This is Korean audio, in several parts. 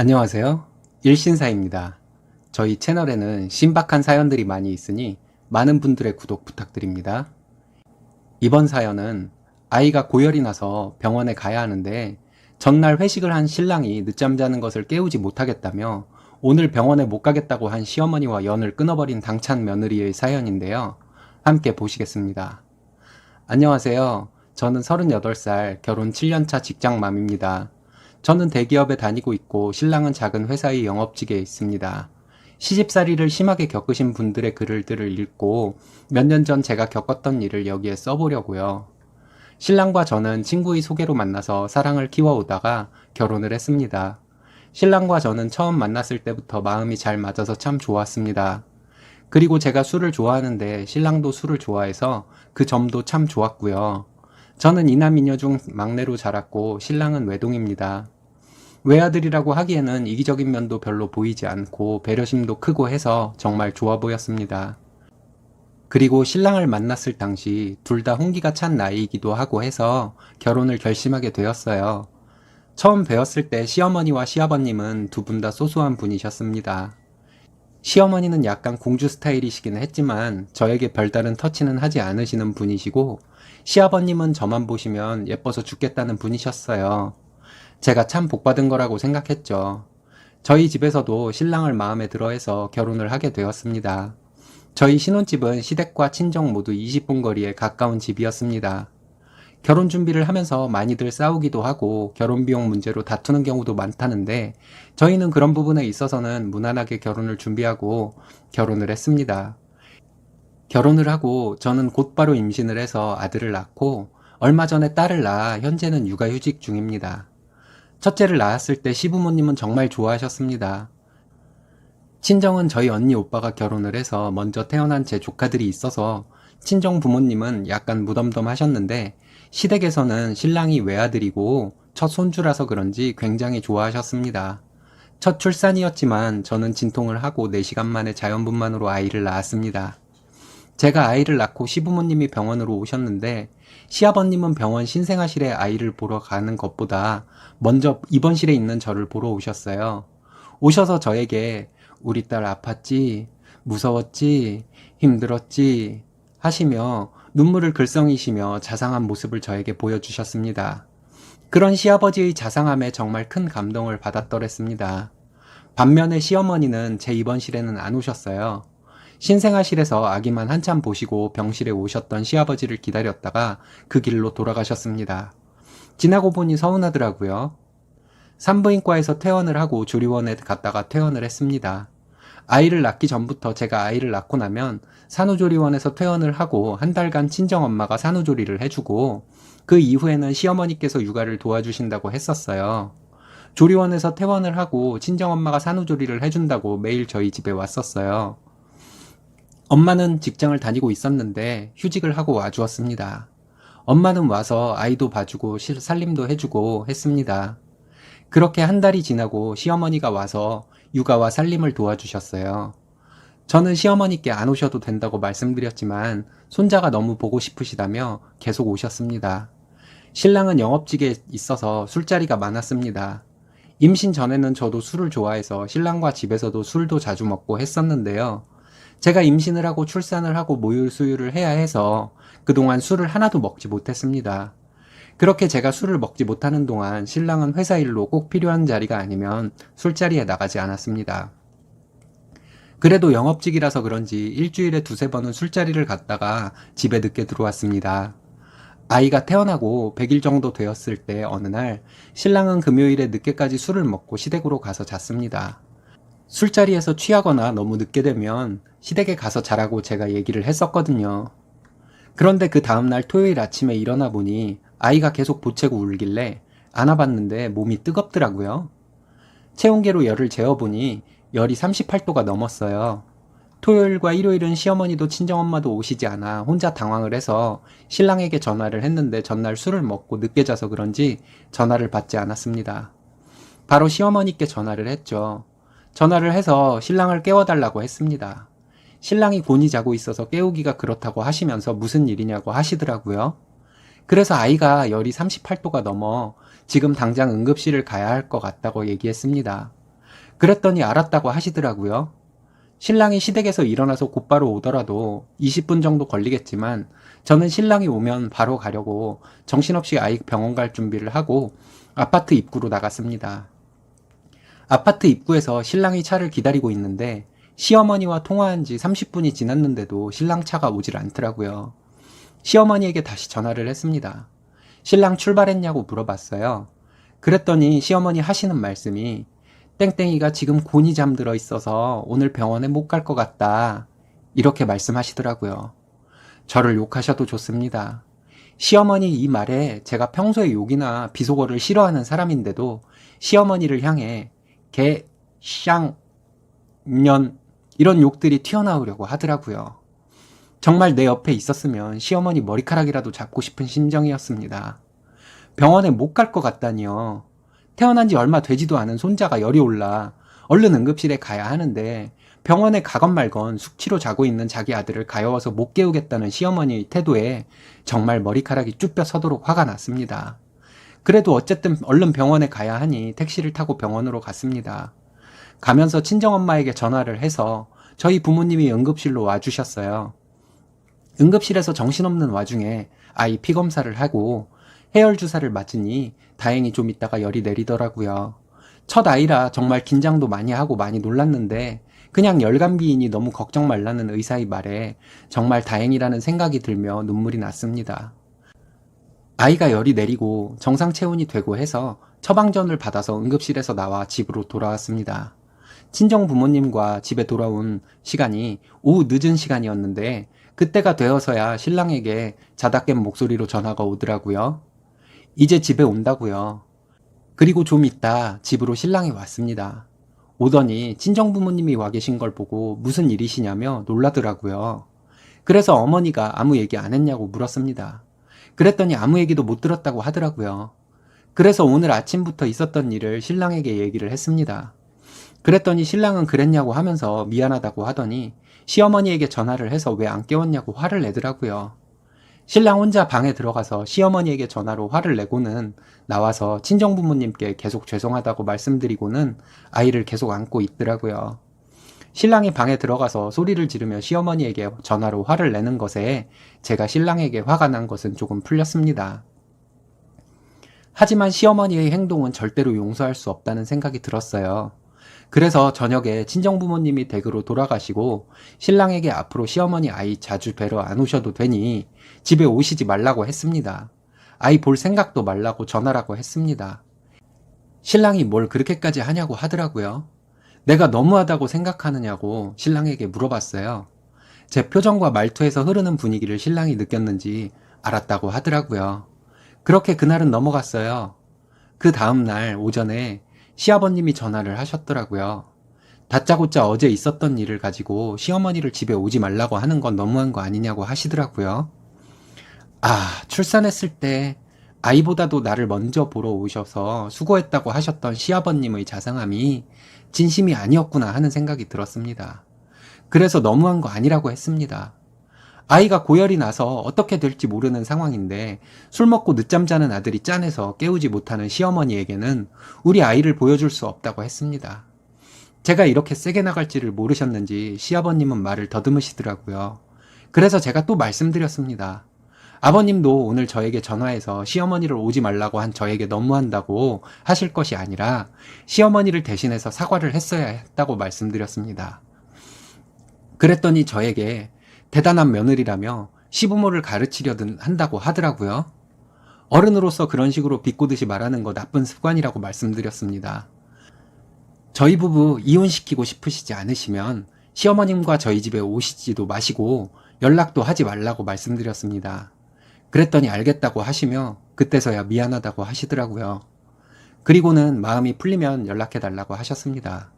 안녕하세요. 일신사입니다. 저희 채널에는 신박한 사연들이 많이 있으니 많은 분들의 구독 부탁드립니다. 이번 사연은 아이가 고열이 나서 병원에 가야 하는데 전날 회식을 한 신랑이 늦잠 자는 것을 깨우지 못하겠다며 오늘 병원에 못 가겠다고 한 시어머니와 연을 끊어버린 당찬 며느리의 사연인데요. 함께 보시겠습니다. 안녕하세요. 저는 38살 결혼 7년차 직장맘입니다. 저는 대기업에 다니고 있고 신랑은 작은 회사의 영업직에 있습니다. 시집살이를 심하게 겪으신 분들의 글들을 읽고 몇 년 전 제가 겪었던 일을 여기에 써보려고요. 신랑과 저는 친구의 소개로 만나서 사랑을 키워오다가 결혼을 했습니다. 신랑과 저는 처음 만났을 때부터 마음이 잘 맞아서 참 좋았습니다. 그리고 제가 술을 좋아하는데 신랑도 술을 좋아해서 그 점도 참 좋았고요. 저는 이남이녀 중 막내로 자랐고 신랑은 외동입니다. 외아들이라고 하기에는 이기적인 면도 별로 보이지 않고 배려심도 크고 해서 정말 좋아 보였습니다. 그리고 신랑을 만났을 당시 둘 다 홍기가 찬 나이이기도 하고 해서 결혼을 결심하게 되었어요. 처음 뵈었을 때 시어머니와 시아버님은 두 분 다 소소한 분이셨습니다. 시어머니는 약간 공주 스타일이시기는 했지만 저에게 별다른 터치는 하지 않으시는 분이시고 시아버님은 저만 보시면 예뻐서 죽겠다는 분이셨어요. 제가 참 복받은 거라고 생각했죠. 저희 집에서도 신랑을 마음에 들어 해서 결혼을 하게 되었습니다. 저희 신혼집은 시댁과 친정 모두 20분 거리에 가까운 집이었습니다. 결혼 준비를 하면서 많이들 싸우기도 하고 결혼 비용 문제로 다투는 경우도 많다는데 저희는 그런 부분에 있어서는 무난하게 결혼을 준비하고 결혼을 했습니다. 결혼을 하고 저는 곧바로 임신을 해서 아들을 낳고 얼마 전에 딸을 낳아 현재는 육아휴직 중입니다. 첫째를 낳았을 때 시부모님은 정말 좋아하셨습니다. 친정은 저희 언니 오빠가 결혼을 해서 먼저 태어난 제 조카들이 있어서 친정 부모님은 약간 무덤덤하셨는데 시댁에서는 신랑이 외아들이고 첫 손주라서 그런지 굉장히 좋아하셨습니다. 첫 출산이었지만 저는 진통을 하고 4시간 만에 자연분만으로 아이를 낳았습니다. 제가 아이를 낳고 시부모님이 병원으로 오셨는데 시아버님은 병원 신생아실에 아이를 보러 가는 것보다 먼저 입원실에 있는 저를 보러 오셨어요. 오셔서 저에게 우리 딸 아팠지? 무서웠지? 힘들었지? 하시며 눈물을 글썽이시며 자상한 모습을 저에게 보여주셨습니다. 그런 시아버지의 자상함에 정말 큰 감동을 받았더랬습니다. 반면에 시어머니는 제 입원실에는 안 오셨어요. 신생아실에서 아기만 한참 보시고 병실에 오셨던 시아버지를 기다렸다가 그 길로 돌아가셨습니다. 지나고 보니 서운하더라고요. 산부인과에서 퇴원을 하고 조리원에 갔다가 퇴원을 했습니다. 아이를 낳기 전부터 제가 아이를 낳고 나면 산후조리원에서 퇴원을 하고 한 달간 친정엄마가 산후조리를 해주고 그 이후에는 시어머니께서 육아를 도와주신다고 했었어요. 조리원에서 퇴원을 하고 친정엄마가 산후조리를 해준다고 매일 저희 집에 왔었어요. 엄마는 직장을 다니고 있었는데 휴직을 하고 와주었습니다. 엄마는 와서 아이도 봐주고 살림도 해주고 했습니다. 그렇게 한 달이 지나고 시어머니가 와서 육아와 살림을 도와주셨어요. 저는 시어머니께 안 오셔도 된다고 말씀드렸지만 손자가 너무 보고 싶으시다며 계속 오셨습니다. 신랑은 영업직에 있어서 술자리가 많았습니다. 임신 전에는 저도 술을 좋아해서 신랑과 집에서도 술도 자주 먹고 했었는데요. 제가 임신을 하고 출산을 하고 모유 수유를 해야 해서 그동안 술을 하나도 먹지 못했습니다. 그렇게 제가 술을 먹지 못하는 동안 신랑은 회사 일로 꼭 필요한 자리가 아니면 술자리에 나가지 않았습니다. 그래도 영업직이라서 그런지 일주일에 2~3번은 술자리를 갔다가 집에 늦게 들어왔습니다. 아이가 태어나고 100일 정도 되었을 때 어느 날 신랑은 금요일에 늦게까지 술을 먹고 시댁으로 가서 잤습니다. 술자리에서 취하거나 너무 늦게 되면 시댁에 가서 자라고 제가 얘기를 했었거든요. 그런데 그 다음날 토요일 아침에 일어나 보니 아이가 계속 보채고 울길래 안아봤는데 몸이 뜨겁더라고요. 체온계로 열을 재어보니 열이 38도가 넘었어요. 토요일과 일요일은 시어머니도 친정엄마도 오시지 않아 혼자 당황을 해서 신랑에게 전화를 했는데 전날 술을 먹고 늦게 자서 그런지 전화를 받지 않았습니다. 바로 시어머니께 전화를 했죠. 전화를 해서 신랑을 깨워달라고 했습니다. 신랑이 곤히 자고 있어서 깨우기가 그렇다고 하시면서 무슨 일이냐고 하시더라고요. 그래서 아이가 열이 38도가 넘어 지금 당장 응급실을 가야 할 것 같다고 얘기했습니다. 그랬더니 알았다고 하시더라고요. 신랑이 시댁에서 일어나서 곧바로 오더라도 20분 정도 걸리겠지만 저는 신랑이 오면 바로 가려고 정신없이 아이 병원 갈 준비를 하고 아파트 입구로 나갔습니다. 아파트 입구에서 신랑이 차를 기다리고 있는데 시어머니와 통화한 지 30분이 지났는데도 신랑 차가 오질 않더라고요. 시어머니에게 다시 전화를 했습니다. 신랑 출발했냐고 물어봤어요. 그랬더니 시어머니 하시는 말씀이 땡땡이가 지금 곤히 잠들어 있어서 오늘 병원에 못 갈 것 같다. 이렇게 말씀하시더라고요. 저를 욕하셔도 좋습니다. 시어머니 이 말에 제가 평소에 욕이나 비속어를 싫어하는 사람인데도 시어머니를 향해 개, 쌍, 년 이런 욕들이 튀어나오려고 하더라고요. 정말 내 옆에 있었으면 시어머니 머리카락이라도 잡고 싶은 심정이었습니다. 병원에 못 갈 것 같다니요. 태어난 지 얼마 되지도 않은 손자가 열이 올라 얼른 응급실에 가야 하는데 병원에 가건 말건 숙취로 자고 있는 자기 아들을 가여워서 못 깨우겠다는 시어머니의 태도에 정말 머리카락이 쭈뼛 서도록 화가 났습니다. 그래도 어쨌든 얼른 병원에 가야 하니 택시를 타고 병원으로 갔습니다. 가면서 친정엄마에게 전화를 해서 저희 부모님이 응급실로 와주셨어요. 응급실에서 정신없는 와중에 아이 피검사를 하고 해열 주사를 맞으니 다행히 좀 있다가 열이 내리더라고요. 첫 아이라 정말 긴장도 많이 하고 많이 놀랐는데 그냥 열감기이니 너무 걱정 말라는 의사의 말에 정말 다행이라는 생각이 들며 눈물이 났습니다. 아이가 열이 내리고 정상 체온이 되고 해서 처방전을 받아서 응급실에서 나와 집으로 돌아왔습니다. 친정 부모님과 집에 돌아온 시간이 오후 늦은 시간이었는데 그때가 되어서야 신랑에게 자다 깬 목소리로 전화가 오더라고요. 이제 집에 온다고요. 그리고 좀 있다 집으로 신랑이 왔습니다. 오더니 친정 부모님이 와 계신 걸 보고 무슨 일이시냐며 놀라더라고요. 그래서 어머니가 아무 얘기 안 했냐고 물었습니다. 그랬더니 아무 얘기도 못 들었다고 하더라고요. 그래서 오늘 아침부터 있었던 일을 신랑에게 얘기를 했습니다. 그랬더니 신랑은 그랬냐고 하면서 미안하다고 하더니 시어머니에게 전화를 해서 왜 안 깨웠냐고 화를 내더라고요. 신랑 혼자 방에 들어가서 시어머니에게 전화로 화를 내고는 나와서 친정부모님께 계속 죄송하다고 말씀드리고는 아이를 계속 안고 있더라고요. 신랑이 방에 들어가서 소리를 지르며 시어머니에게 전화로 화를 내는 것에 제가 신랑에게 화가 난 것은 조금 풀렸습니다. 하지만 시어머니의 행동은 절대로 용서할 수 없다는 생각이 들었어요. 그래서 저녁에 친정부모님이 댁으로 돌아가시고 신랑에게 앞으로 시어머니 아이 자주 뵈러 안 오셔도 되니 집에 오시지 말라고 했습니다. 아이 볼 생각도 말라고 전하라고 했습니다. 신랑이 뭘 그렇게까지 하냐고 하더라고요. 내가 너무하다고 생각하느냐고 신랑에게 물어봤어요. 제 표정과 말투에서 흐르는 분위기를 신랑이 느꼈는지 알았다고 하더라고요. 그렇게 그날은 넘어갔어요. 그 다음날 오전에 시아버님이 전화를 하셨더라고요. 다짜고짜 어제 있었던 일을 가지고 시어머니를 집에 오지 말라고 하는 건 너무한 거 아니냐고 하시더라고요. 출산했을 때 아이보다도 나를 먼저 보러 오셔서 수고했다고 하셨던 시아버님의 자상함이 진심이 아니었구나 하는 생각이 들었습니다. 그래서 너무한 거 아니라고 했습니다. 아이가 고열이 나서 어떻게 될지 모르는 상황인데 술 먹고 늦잠 자는 아들이 짠해서 깨우지 못하는 시어머니에게는 우리 아이를 보여줄 수 없다고 했습니다. 제가 이렇게 세게 나갈지를 모르셨는지 시아버님은 말을 더듬으시더라고요. 그래서 제가 또 말씀드렸습니다. 아버님도 오늘 저에게 전화해서 시어머니를 오지 말라고 한 저에게 너무한다고 하실 것이 아니라 시어머니를 대신해서 사과를 했어야 했다고 말씀드렸습니다. 그랬더니 저에게 대단한 며느리라며 시부모를 가르치려든 한다고 하더라고요. 어른으로서 그런 식으로 비꼬듯이 말하는 거 나쁜 습관이라고 말씀드렸습니다. 저희 부부 이혼시키고 싶으시지 않으시면 시어머님과 저희 집에 오시지도 마시고 연락도 하지 말라고 말씀드렸습니다. 그랬더니 알겠다고 하시며 그때서야 미안하다고 하시더라고요. 그리고는 마음이 풀리면 연락해달라고 하셨습니다.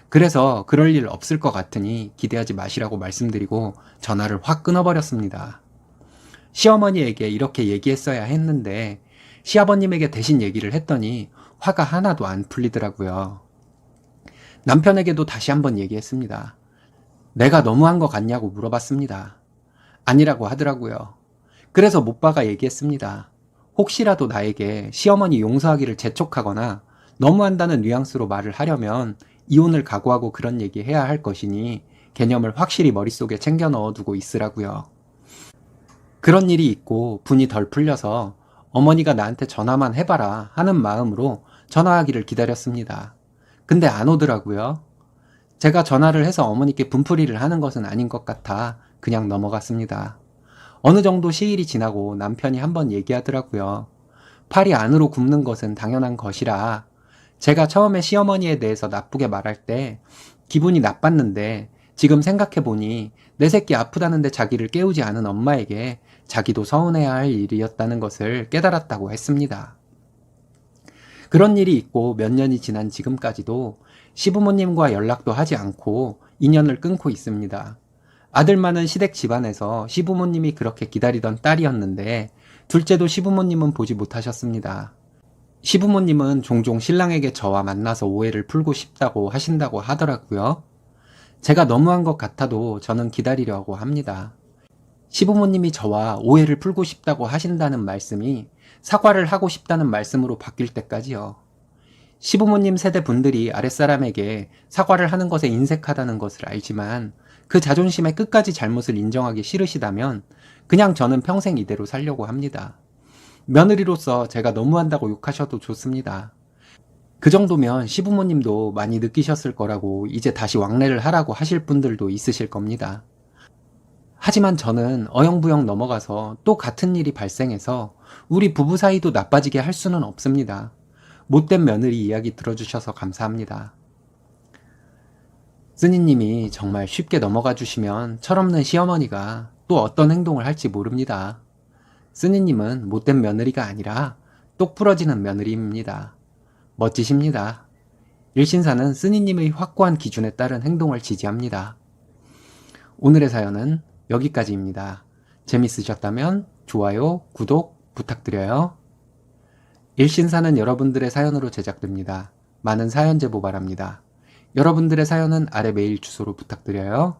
그래서 그럴 일 없을 것 같으니 기대하지 마시라고 말씀드리고 전화를 확 끊어버렸습니다. 시어머니에게 이렇게 얘기했어야 했는데 시아버님에게 대신 얘기를 했더니 화가 하나도 안 풀리더라고요. 남편에게도 다시 한번 얘기했습니다. 내가 너무한 것 같냐고 물어봤습니다. 아니라고 하더라고요. 그래서 못봐가 얘기했습니다. 혹시라도 나에게 시어머니 용서하기를 재촉하거나 너무한다는 뉘앙스로 말을 하려면 이혼을 각오하고 그런 얘기 해야 할 것이니 개념을 확실히 머릿속에 챙겨 넣어두고 있으라고요. 그런 일이 있고 분이 덜 풀려서 어머니가 나한테 전화만 해봐라 하는 마음으로 전화하기를 기다렸습니다. 근데 안 오더라고요. 제가 전화를 해서 어머니께 분풀이를 하는 것은 아닌 것 같아 그냥 넘어갔습니다. 어느 정도 시일이 지나고 남편이 한번 얘기하더라고요. 팔이 안으로 굽는 것은 당연한 것이라. 제가 처음에 시어머니에 대해서 나쁘게 말할 때 기분이 나빴는데 지금 생각해보니 내 새끼 아프다는데 자기를 깨우지 않은 엄마에게 자기도 서운해야 할 일이었다는 것을 깨달았다고 했습니다. 그런 일이 있고 몇 년이 지난 지금까지도 시부모님과 연락도 하지 않고 인연을 끊고 있습니다. 아들 많은 시댁 집안에서 시부모님이 그렇게 기다리던 딸이었는데 둘째도 시부모님은 보지 못하셨습니다. 시부모님은 종종 신랑에게 저와 만나서 오해를 풀고 싶다고 하신다고 하더라고요. 제가 너무한 것 같아도 저는 기다리려고 합니다. 시부모님이 저와 오해를 풀고 싶다고 하신다는 말씀이 사과를 하고 싶다는 말씀으로 바뀔 때까지요. 시부모님 세대 분들이 아랫사람에게 사과를 하는 것에 인색하다는 것을 알지만 그 자존심에 끝까지 잘못을 인정하기 싫으시다면 그냥 저는 평생 이대로 살려고 합니다. 며느리로서 제가 너무한다고 욕하셔도 좋습니다. 그 정도면 시부모님도 많이 느끼셨을 거라고 이제 다시 왕래를 하라고 하실 분들도 있으실 겁니다. 하지만 저는 어영부영 넘어가서 또 같은 일이 발생해서 우리 부부 사이도 나빠지게 할 수는 없습니다. 못된 며느리 이야기 들어주셔서 감사합니다. 쓰니님이 정말 쉽게 넘어가 주시면 철없는 시어머니가 또 어떤 행동을 할지 모릅니다. 쓰니님은 못된 며느리가 아니라 똑 부러지는 며느리입니다. 멋지십니다. 일신사는 쓰니님의 확고한 기준에 따른 행동을 지지합니다. 오늘의 사연은 여기까지입니다. 재밌으셨다면 좋아요, 구독 부탁드려요. 일신사는 여러분들의 사연으로 제작됩니다. 많은 사연 제보 바랍니다. 여러분들의 사연은 아래 메일 주소로 부탁드려요.